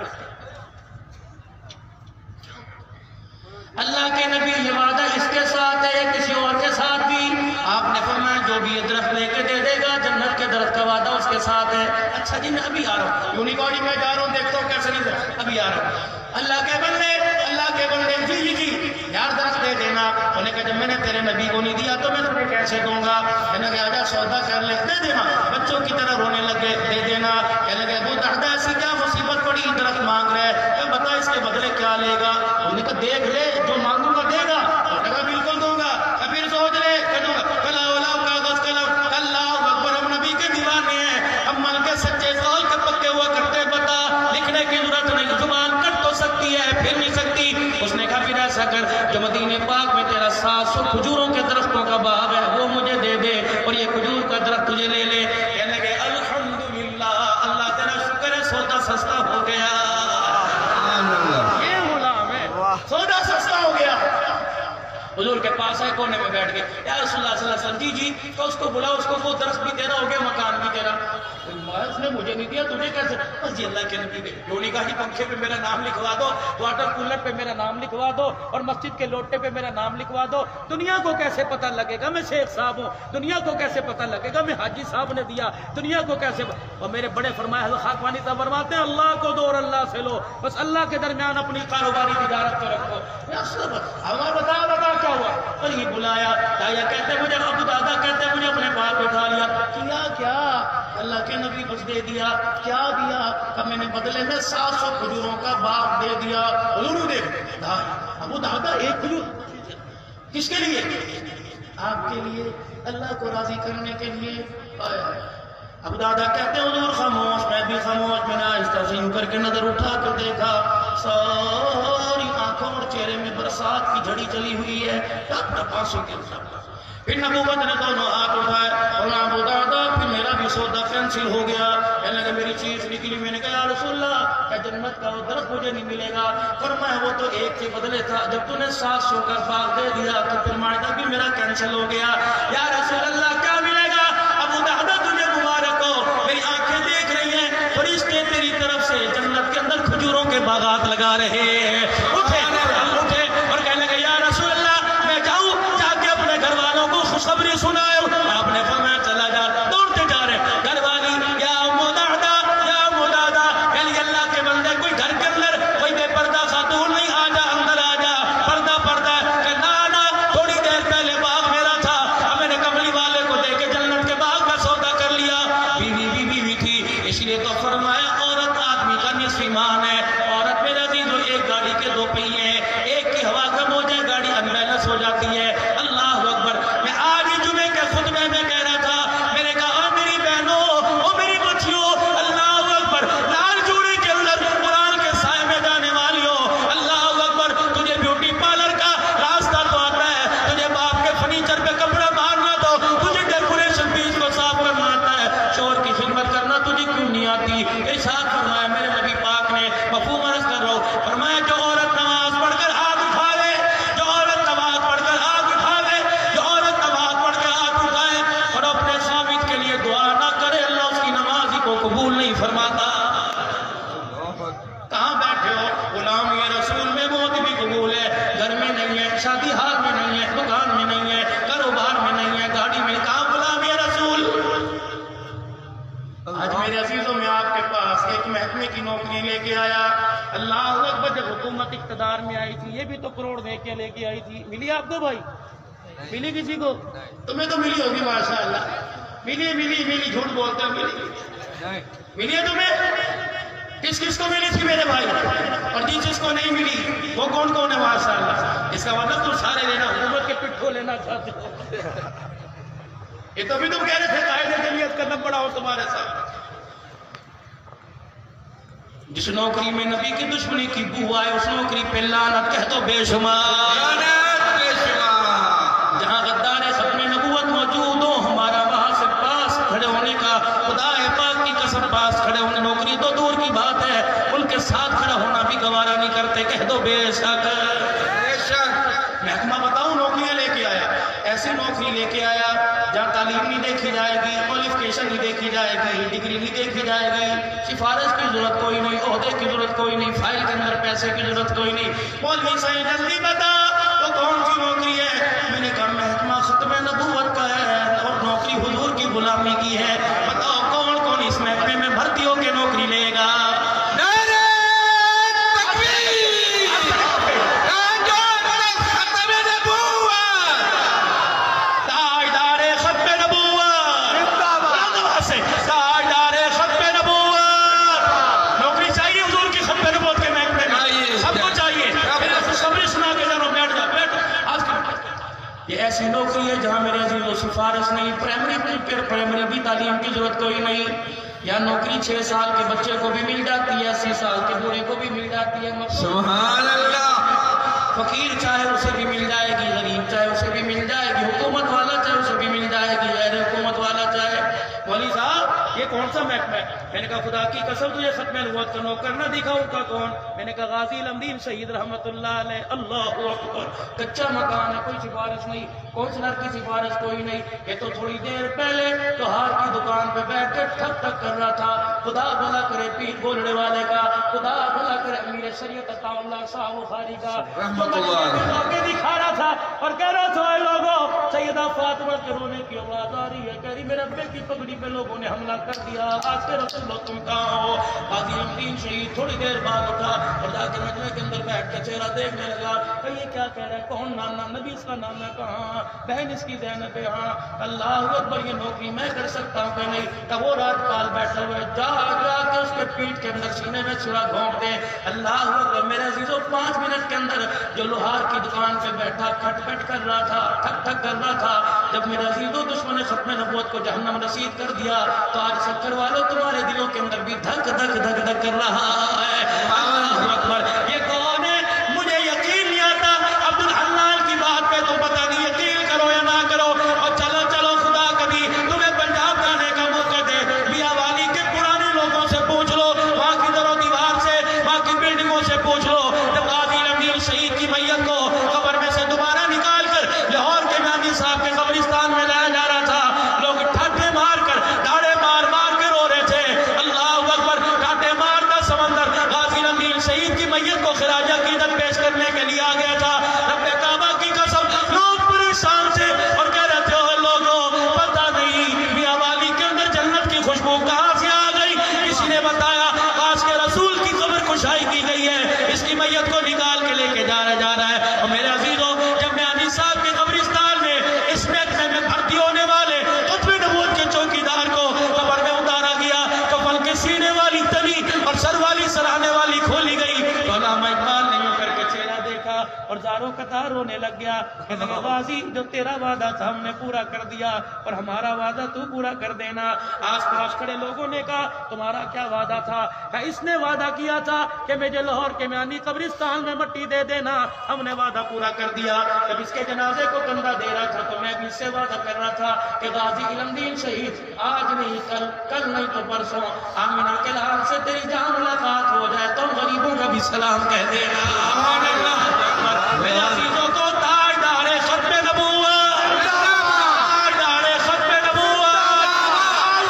اللہ کے نبی یہ وعدہ اس کے ساتھ ہے, کسی اور کے ساتھ بھی. آپ نے فرمایا جو بھی یہ درخت لے کے دے دے گا جنت کے درخت کا وعدہ اس کے ساتھ ہے. اچھا جی میں ابھی آ رہا ہوں, یونیکارڈی میں جا رہا ہوں, دیکھتا ہوں کیسے نہیں, ابھی آ رہا ہوں. اللہ کے بندے جی یار درخت دے دینا. انہوں نے کہا جب میں نے تیرے نبی کو نہیں دیا تو میں تمہیں کیسے دوں گا؟ کہنے لگے آجا سودا کر لے, دے دینا. بچوں کی طرح رونے لگے, دے دینا. کہنے لگے وہ دحدہ ایسی کیا مصیبت پڑی, درخت مانگ رہے ہے, بتا اس کے بدلے کیا لے گا؟ انہوں نے کہا دیکھ لے جو مانگوں گا دے گا. انہوں نے کہا بالکل دوں گا. پھر سوچ لے کہ دوں گا. کاغذ قلم. اللہ اکبر, ہم نبی کے دیوانے ہیں, ہم من کے سچے قول کے پکے ہوا کرتے. بتا لکھنے کی ضرورت نہیں, زبان کٹ تو سکتی ہے پھر نہیں سکتی. اس نے کہا پھر ایسا کر جو مدینے پاک میں تیرا 700 کھجوروں کے درختوں کا باغ ہے وہ مجھے دے دے اور یہ کھجور کا درخت تجھے لے لے. کہنے لگے الحمدللہ, اللہ تیرا شکر ہے سودا سستا ہو گیا. سبحان اللہ. یہ غلام ہے, سودا سستا ہو گیا. حضور کے پاس آئے, کونے میں بیٹھ گئے. یا رسول اللہ صلی اللہ علیہ وسلم, جی تو اس کو بلا, اس کو وہ درخت بھی تیرا ہو گیا, مکان بھی تیرا. اس نے مجھے نہیں دیا, تجھے کیسے؟ بس جی اللہ کے نبی نے ڈولی کا ہی پنکھے پہ میرا نام لکھوا دو, واٹر کولر پہ میرا نام لکھوا دو اور مسجد کے لوٹے پہ میرا نام لکھوا دو. دنیا کو کیسے پتہ لگے گا میں شیخ صاحب ہوں؟ دنیا کو کیسے پتہ لگے گا میں حاجی صاحب نے دیا؟ دنیا کو کیسے؟ اور میرے بڑے فرمایا حضرت خاکوانی صاحب فرماتے ہیں اللہ کو دو اور اللہ سے لو, بس اللہ کے درمیان اپنی کاروباری تجارت کو رکھو. ہمارا بتا کیا ہوا؟ اور یہ بلایا, دایا کہتے مجھے, ابو دادا کہتے مجھے اپنے پاس بٹھا لیا. کیا اللہ کے نبی بس دے دیا. کیا دیا؟ کہ میں نے بدلے میں 700 کھجوروں کا باغ دے دیا. حضور دیکھ ابو دادا ایک کھجور کس کے لیے؟ آپ کے لیے, اللہ کو راضی کرنے کے لیے. ابو دادا کہتے ہیں حضور خاموش, میں بھی خاموش. میں نے آہستہ سے یوں کر کے نظر اٹھا کر دیکھا, ساری آنکھوں اور چہرے میں برسات کی جھڑی چلی ہوئی ہے, ٹپ ٹپ آنسو کے ساتھ. پھر نبوت نے دونوں ہاتھ اٹھائے اور ابو دادا پھر میرا بھی سودا کینسل ہو گیا. کہنے لگے میری چیز نکلی. میں نے کہا یا رسول اللہ کیا جنت کا وہ درخت مجھے نہیں ملے گا؟ فرمایا وہ تو ایک کے بدلے تھا, جب تو نے 700 کا باغ دے دیا تو پھر معاہدہ بھی میرا کینسل ہو گیا. یا رسول اللہ کیا ملے گا؟ ابو دادا تجھے مبارک ہو, میری آنکھیں دیکھ رہی ہیں فرشتے تیری طرف سے جنت کے اندر کھجوروں کے باغات لگا رہے ہیں. اٹھے اور کہنے لگے یا رسول اللہ میں جاؤں, جا کے اپنے گھر والوں کو خوشخبری سنائے. آپ نے فرمایا چلا جا. دوڑتے جا رہے گھر والی, یا ام دادا, یا ام دادا, لیے تو فرمایا عورت آدمی کا نصف ایمان ہے. عورت میرے عزیزو ایک گاڑی کے دو پہیے ہیں, ایک کی ہوا کم ہو جائے گاڑی انبیلنس ہو جاتی ہے. اللہ اکبر. میں آج ہی جمعے کے خطبے میں کہہ رہا تھا, میں نے کہا او میری بہنوں, او میری بچیوں, اللہ اکبر, لال جوڑے کے اندر قرآن کے سائے میں جانے والی ہو, اللہ اکبر. تجھے بیوٹی پارلر کا راستہ تو آتا ہے, تجھے باپ کے فرنیچر پہ کپڑا مارنا تو, تجھے ڈیکوریشن پیس کو صاف کرنا آتا ہے, شوہر کی خدمت کرنا تجھے کیوں نہیں آتی؟ ارشاد فرمایا میرے نبی پاک نے, مفہوم عرض کر رہا ہوں, فرمایا جو عورت نماز پڑھ کر ہاتھ اٹھاوے, جو عورت نماز پڑھ کر ہاتھ اٹھاوے, جو عورت نماز پڑھ کر ہاتھ اٹھائے اور اپنے خامد کے لیے دعا نہ کرے, اللہ اس کی نماز ہی کو قبول نہیں فرماتا. کہاں بیٹھے ہو غلام یہ رسول میں موت بھی قبول ہے, گھر میں نہیں ہے, شادی حال میں نہیں ہے, دکان میں نہیں ہے, کاروبار میں نہیں ہے, گاڑی میں, کہاں غلام یہ رسول؟ آج میرے عزیزوں میں آپ کے پاس ایک محکمے کی نوکری لے کے آیا. اللہ اکبر. جب حکومت اقتدار میں آئی تھی, یہ بھی تو کروڑ دے کے لے کے آئی تھی, ملی آپ کو بھائی؟ ملی کسی کو؟ تمہیں تو ملی ہوگی ماشاءاللہ. ملی ملی ملی, جھوٹ بولتے ہو, ملی ملی ہے تمہیں؟ کس کس کو ملی تھی میرے بھائی؟ اور جس کو نہیں ملی وہ کون کون ہے ماشاءاللہ؟ اس کا مطلب تم سارے لینا, حکومت کے پٹھوں لینا چاہتے ہو. یہ تو بھی تم کہہ رہے تھے قائد جمعیت کا نمبر ہو تمہارے ساتھ. جس نوکری میں نبی کی دشمنی کی بو آئے, اس نوکری پہ لعنت کہہ دو بے شمار. جہاں غدار ختم نبوت موجود ہو, ہمارا وہاں سے پاس کھڑے ہونے کا, خدا پاک کی قسم پاس کھڑے ہونے, نوکری تو دور کی بات ہے, ان کے ساتھ کھڑا ہونا بھی گوارا نہیں کرتے, کہہ دو بے شک. محکمہ بتاؤں نوکریاں لے کے آیا, ایسی نوکری لے کے آیا جہاں تعلیم نہیں دیکھی جائے گی, کوالیفکیشن نہیں دیکھی جائے گی, ڈگری نہیں دیکھی جائے گی, سفارش کی ضرورت کوئی نہیں, عہدے کی ضرورت کوئی نہیں, فائل کے اندر پیسے کی ضرورت کوئی نہیں. مولوی صاحب جلدی بتا وہ کون سی نوکری ہے؟ میں نے کہا محکمہ ختم نبوت کا ہے اور نوکری حضور کی غلامی کی ہے, بتاؤ کون کون اس محکمے میں بھرتی ہو کے نوکری لے گا؟ ایسی نوکری ہے جہاں میرے عزیزو سفارش نہیں, پرائمری بھی تعلیم کی ضرورت کوئی نہیں. یا نوکری 6 سال کے بچے کو بھی مل جاتی ہے, 80 سال کے بوڑھے کو بھی مل جاتی ہے. سبحان اللہ. فقیر چاہے اسے بھی مل جائے گی, غریب چاہے اسے بھی مل جائے گی, حکومت والا چاہے اسے بھی مل جائے گی, غیر حکومت والا چاہے. مولوی صاحب یہ کون سا محکمہ ہے؟ میں نے کہا خدا کی قسم تجھے ختم نبوت کا نوکر نہ دکھاؤں کا کون؟ میں نے کہا غازی الامدین شہید رحمت اللہ علیہ. اللہ اکبر. کچا مکان ہے, کوئی سفارش نہیں, کونسلر کی سفارش کوئی نہیں. یہ تو تھوڑی دیر پہلے لوہار کی دکان پہ بیٹھ کے ٹھک ٹھک کر رہا تھا. خدا بھلا کرے پیر بولنے والے کا, خدا بھلا کرے امیر شریعت عطا اللہ صاحب بخاری کا, دکھا رہا تھا اور کہہ رہا تھا اے لوگوں سیدہ فاطمہ کے رونے کی آواز آ رہی ہے, کہہ رہی میرے ابے کی پگڑی پہ لوگوں نے حملہ کر دیا, آج کے رسول اللہ تم کہاں ہو؟ غازی الامدین شہید تھوڑی دیر بعد اٹھا اور جا کے مجمع کے اندر بیٹھ کے چہرہ دیکھنے لگا, کہ یہ کیا کہہ رہا ہے, کون نانا, نبی اس کا نانا کہاں, بہن اس کی زینب ہاں. اللہ اکبر. یہ نوکری میں کر سکتا ہوں کہ نہیں؟ کہ وہ رات پال بیٹھے ہوئے جا کے اس کے پیٹ کے اندر سینے میں چھڑا گھونپ دے. اللہ اکبر. میرے عزیزو 5 منٹ کے اندر جو لوہار کی دکان پہ بیٹھا کھٹ کھٹ کر رہا تھا, ٹھک ٹھک کر رہا تھا, جب میرے عزیزو دشمن ختم نبوت کو جہنم رسید کر دیا تو آج شکر والوں تمہارے دلوں کے اندر بھی دھک دھک دھک دھک کر رہا ہے. اللہ اکبر. یہ کون ہے؟ مجھے یقین نہیں آتا. عبد الحنان کی بات پہ تو پتہ نہیں یقین کرو یا نہ کرو. اور چلو چلو خدا کبھی تمہیں پنجاب جانے کا موقع دے, میاں والی کے پرانے لوگوں سے پوچھ لو, وہاں کی در و دیوار سے, وہاں کی بلڈنگوں سے پوچھ لو. جب غازی الامدین شہید کی میت کو قبر میں سے دوبارہ نکال کر لاہور کے گاندھی صاحب کے قبرستان میں لایا جا رہا تھا, لوگ ٹھٹے مار کر داڑے مار مار کے رو رہے تھے. اللہ اکبر. ٹھٹے مارتا سمندر غازی الامدین شہید کی میت کو خراج عقیدت پیش کرنے کے لیے آ گیا تھا. رب کعبہ کی قسم لوگ پریشان تھے اور کہہ رہے تھے اے لوگوں پتہ نہیں میاں والی کے اندر جنت کی خوشبو کہاں سے آ گئی. کسی نے بتایا آج کے رسول کی قبر کشائی کی گئی ہے, اس کی میت کو نکال کے لے کے جا رہا ہے. اور میرے عزیزوں جب میں علی صاحب کے قبرستان میں اس محکمے میں بھرتی ہونے والے ختم نبوت کے چوکیدار کو قبر میں اتارا گیا, کفن کے سینے اور زاروں قطار رونے لگ گیا. کہنے لگا غازی جو تیرا وعدہ تھا ہم نے پورا کر دیا اور ہمارا وعدہ تو پورا کر دینا. آس پاس کھڑے لوگوں نے کہا تمہارا کیا وعدہ تھا؟ کہا اس نے وعدہ کیا تھا کہ مجھے لاہور کے میانی قبرستان میں مٹی دے دینا. ہم نے وعدہ پورا کر دیا. جب اس کے جنازے کو کندھا دے رہا تھا تو میں بھی اس سے وعدہ کر رہا تھا کہ غازی علم دین شہید آج نہیں کل نہیں تو پرسوں آمینہ کے لال سے تیری جان ملاقات ہو جائے تو غریبوں کا بھی سلام کہہ دینا. سبحان اللہ. میرے عزیزوں کو تاجدار ختم نبوت، تاجدار ختم نبوت،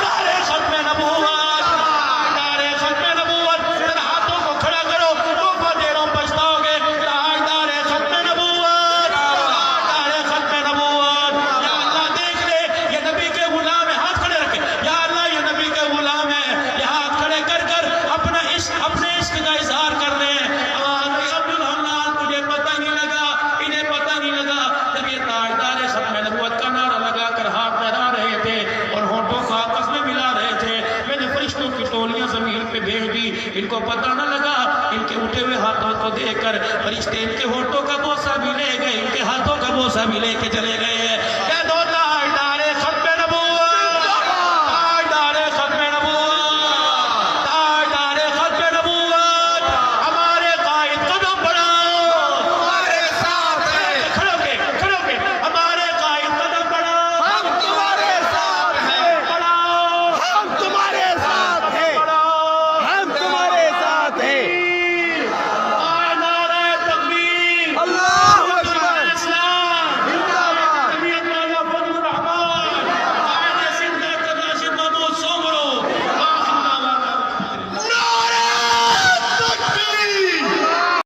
تاجدار ختم نبوت، تاجدار ختم نبوت. پھر ہاتھوں کو کھڑا کرو تو دیروں پچھتاؤ گے. تاجدار ختم نبوت، تاجدار ختم نبوت. یا اللہ دیکھ لے یہ نبی کے غلام ہے، ہاتھ کھڑے رکھے. یا اللہ یہ نبی کے غلام ہے، یہ ہاتھ کھڑے کر کر اپنا عشق اپنے عشق کا اظہار کر رہے ہیں. تجھے پتہ نہیں لگا، انہیں پتہ نہیں لگا جب یہ تاجدار ختم نبوت کا نعرہ لگا کر ہاتھ لہرا رہے تھے اور ہونٹوں کو آپس میں ملا رہے تھے. میں نے فرشتوں کی ٹولیاں زمین پہ بھیج دی. ان کو پتہ نہ لگا ان کے اٹھے ہوئے ہاتھوں کو دیکھ کر فرشتے ان کے ہونٹوں کا بوسہ بھی لے گئے، ان کے ہاتھوں کا بوسہ بھی لے کے چلے گئے.